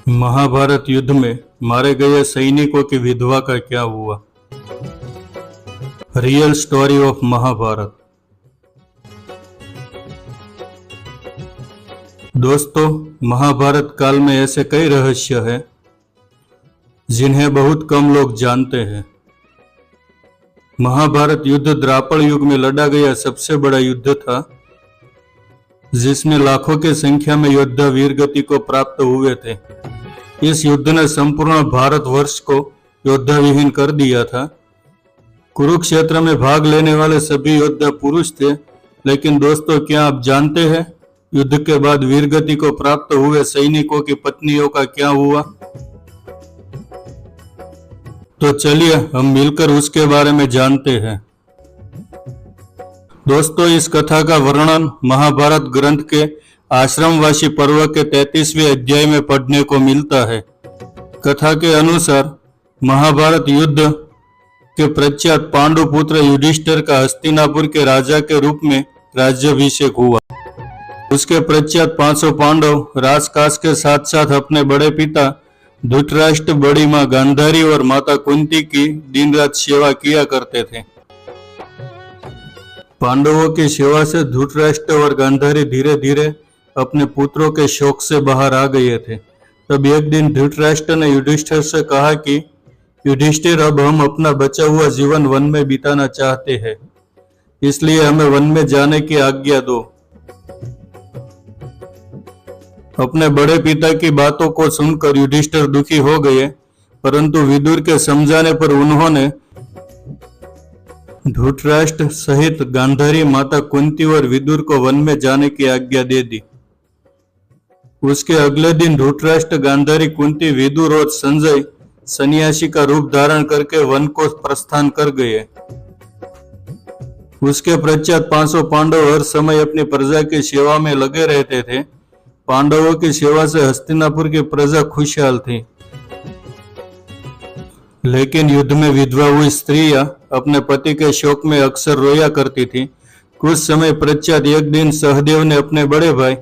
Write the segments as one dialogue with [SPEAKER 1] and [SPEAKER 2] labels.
[SPEAKER 1] महाभारत युद्ध में मारे गए सैनिकों की विधवा का क्या हुआ। Real story of Mahabharat. दोस्तों, महाभारत काल में ऐसे कई रहस्य हैं जिन्हें बहुत कम लोग जानते हैं। महाभारत युद्ध द्वापर युग में लड़ा गया सबसे बड़ा युद्ध था, जिसमें लाखों की संख्या में योद्धा वीरगति को प्राप्त हुए थे। इस युद्ध ने संपूर्ण भारतवर्ष को योद्धा विहीन कर दिया था। कुरुक्षेत्र में भाग लेने वाले सभी योद्धा पुरुष थे, लेकिन दोस्तों, क्या आप जानते हैं युद्ध के बाद वीरगति को प्राप्त हुए सैनिकों की पत्नियों का क्या हुआ? तो चलिए हम मिलकर उसके बारे में जानते हैं। दोस्तों, इस कथा का वर्णन महाभारत ग्रंथ के आश्रमवासी पर्व के 33वें अध्याय में पढ़ने को मिलता है। कथा के अनुसार महाभारत युद्ध के पश्चात पांडु पुत्र युधिष्ठिर का हस्तिनापुर के राजा के रूप में राज्याभिषेक हुआ। उसके पश्चात 500 पांडव राजकाज के साथ साथ अपने बड़े पिता धृतराष्ट्र, बड़ी मां गांधारी और माता कुंती की दिन रात सेवा किया करते थे। पांडवों की सेवा से धृतराष्ट्र और गांधारी धीरे धीरे अपने पुत्रों के शौक से बाहर आ गए थे। तब एक दिन धृतराष्ट्र ने युधिष्ठिर से कहा कि युधिष्ठिर, अब हम अपना बचा हुआ जीवन वन में बिताना चाहते हैं, इसलिए हमें वन में जाने की आज्ञा दो। अपने बड़े पिता की बातों को सुनकर युधिष्ठिर दुखी हो गए, परंतु विदुर के समझाने पर उन्होंने धृतराष्ट्र सहित गांधारी, माता कुंती और विदुर को वन में जाने की आज्ञा दे दी। उसके अगले दिन धृतराष्ट्र, गांधारी, कुंती, विदुर और संजय सन्यासी का रूप धारण करके वन को प्रस्थान कर गए। उसके पश्चात 500 पांडव हर समय अपनी प्रजा की सेवा में लगे रहते थे। पांडवों की सेवा से हस्तिनापुर की प्रजा खुशहाल थी, लेकिन युद्ध में विधवा हुई स्त्रियां अपने पति के शोक में अक्सर रोया करती थी। कुछ समय पश्चात एक दिन सहदेव ने अपने बड़े भाई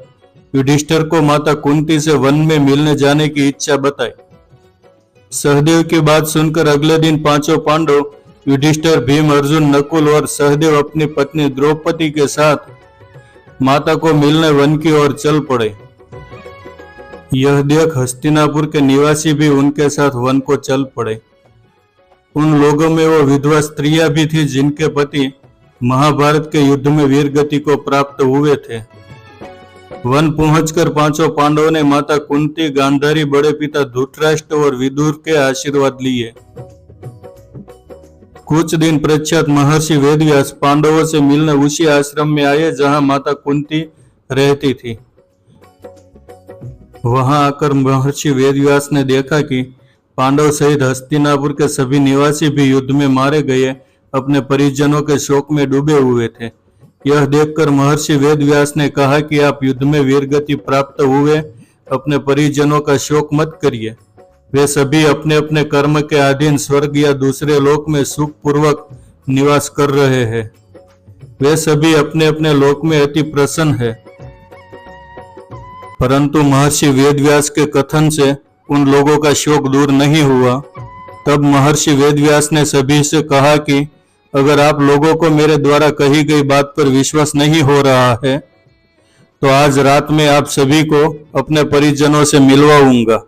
[SPEAKER 1] युधिष्ठिर को माता कुंती से वन में मिलने जाने की इच्छा बताई। सहदेव की बात सुनकर अगले दिन 500 पांडव युधिष्ठिर, भीम, अर्जुन, नकुल और सहदेव अपनी पत्नी द्रौपदी के साथ माता को मिलने वन की ओर चल पड़े। यह देख हस्तिनापुर के निवासी भी उनके साथ वन को चल पड़े। उन लोगों में वो विधवा स्त्रियां भी थी जिनके पति महाभारत के युद्ध में वीरगति को प्राप्त हुए थे। वन पहुंचकर 500 पांडवों ने माता कुंती, गांधारी, बड़े पिता धृतराष्ट्र और विदुर के आशीर्वाद लिए। कुछ दिन पश्चात महर्षि वेदव्यास पांडवों से मिलने उसी आश्रम में आए जहां माता कुंती रहती थी। वहां आकर महर्षि वेदव्यास ने देखा कि पांडव सहित हस्तिनापुर के सभी निवासी भी युद्ध में मारे गए अपने परिजनों के शोक में डूबे हुए थे। यह देखकर महर्षि वेदव्यास ने कहा कि आप युद्ध में वीरगति प्राप्त हुए अपने परिजनों का शोक मत करिए। वे सभी अपने अपने कर्म के अधीन स्वर्ग या दूसरे लोक में सुख पूर्वक निवास कर रहे हैं। वे सभी अपने अपने लोक में अति प्रसन्न है। परंतु महर्षि वेदव्यास के कथन से उन लोगों का शोक दूर नहीं हुआ। तब महर्षि वेदव्यास ने सभी से कहा कि अगर आप लोगों को मेरे द्वारा कही गई बात पर विश्वास नहीं हो रहा है, तो आज रात में आप सभी को अपने परिजनों से मिलवाऊंगा।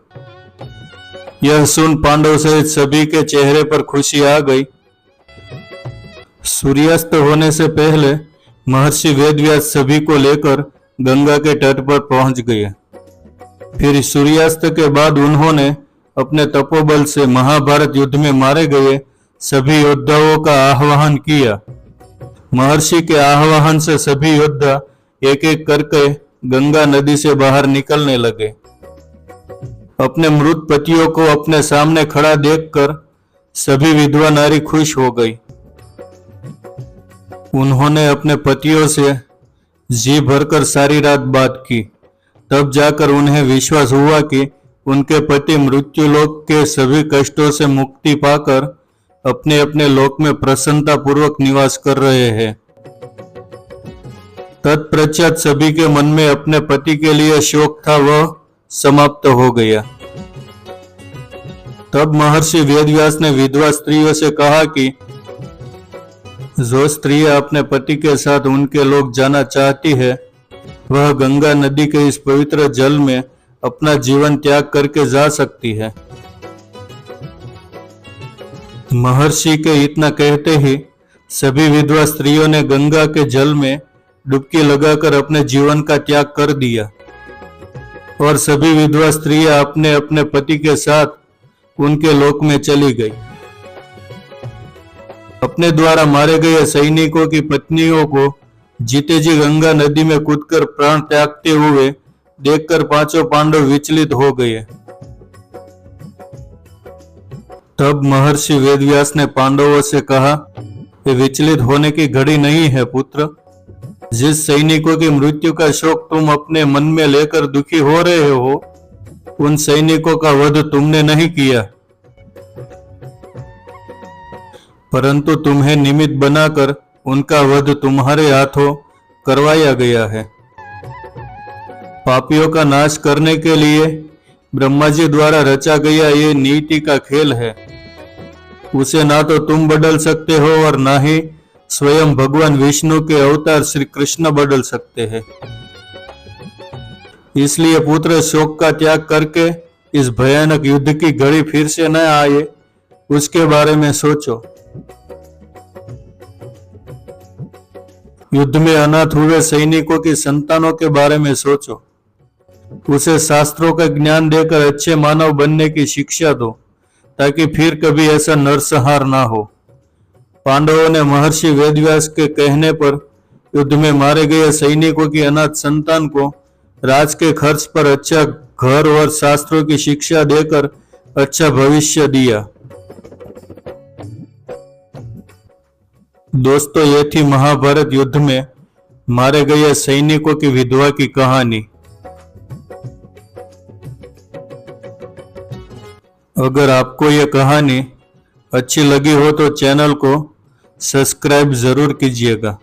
[SPEAKER 1] यह सुन पांडव सहित सभी के चेहरे पर खुशी आ गई। सूर्यास्त होने से पहले महर्षि वेदव्यास सभी को लेकर गंगा के तट पर पहुंच गए। फिर सूर्यास्त के बाद उन्होंने अपने तपोबल से महाभारत युद्ध में मारे गए सभी योद्धाओं का आह्वान किया। महर्षि के आह्वान से सभी योद्धा एक एक करके गंगा नदी से बाहर निकलने लगे। अपने मृत पतियों को अपने सामने खड़ा देखकर सभी विधवा नारी खुश हो गई। उन्होंने अपने पतियों से जी भरकर सारी रात बात की। तब जाकर उन्हें विश्वास हुआ कि उनके पति मृत्युलोक के सभी कष्टों से मुक्ति पाकर अपने अपने लोक में प्रसन्नता पूर्वक निवास कर रहे हैं। तत्पश्चात सभी के मन में अपने पति के लिए शोक था, वह समाप्त हो गया। तब महर्षि वेदव्यास ने विधवा स्त्रियों से कहा कि जो स्त्रियां अपने पति के साथ उनके लोक जाना चाहती है, वह गंगा नदी के इस पवित्र जल में अपना जीवन त्याग करके जा सकती है। महर्षि के इतना कहते ही सभी विधवा स्त्रियों ने गंगा के जल में डुबकी लगाकर अपने जीवन का त्याग कर दिया और सभी विधवा स्त्रियां अपने अपने पति के साथ उनके लोक में चली गई। अपने द्वारा मारे गए सैनिकों की पत्नियों को जीते जी गंगा नदी में कूदकर प्राण त्यागते हुए देखकर पांचों पांडव विचलित हो गए। तब महर्षि वेदव्यास ने पांडवों से कहा, ये विचलित होने की घड़ी नहीं है पुत्र। जिस सैनिकों की मृत्यु का शोक तुम अपने मन में लेकर दुखी हो रहे हो, उन सैनिकों का वध तुमने नहीं किया, परंतु तुम्हें निमित्त बनाकर उनका वध तुम्हारे हाथों करवाया गया है। पापियों का नाश करने के लिए ब्रह्मा जी द्वारा रचा गया ये नीति का खेल है। उसे ना तो तुम बदल सकते हो और ना ही स्वयं भगवान विष्णु के अवतार श्री कृष्ण बदल सकते हैं। इसलिए पुत्र, शोक का त्याग करके इस भयानक युद्ध की घड़ी फिर से न आए, उसके बारे में सोचो। युद्ध में अनाथ हुए सैनिकों की संतानों के बारे में सोचो। उसे शास्त्रों का ज्ञान देकर अच्छे मानव बनने की शिक्षा दो, ताकि फिर कभी ऐसा नरसंहार ना हो। पांडवों ने महर्षि वेदव्यास के कहने पर युद्ध में मारे गए सैनिकों की अनाथ संतान को राज के खर्च पर अच्छा घर और शास्त्रों की शिक्षा देकर अच्छा भविष्य दिया। दोस्तों, ये थी महाभारत युद्ध में मारे गए सैनिकों की विधवा की कहानी। अगर आपको यह कहानी अच्छी लगी हो तो चैनल को सब्सक्राइब जरूर कीजिएगा।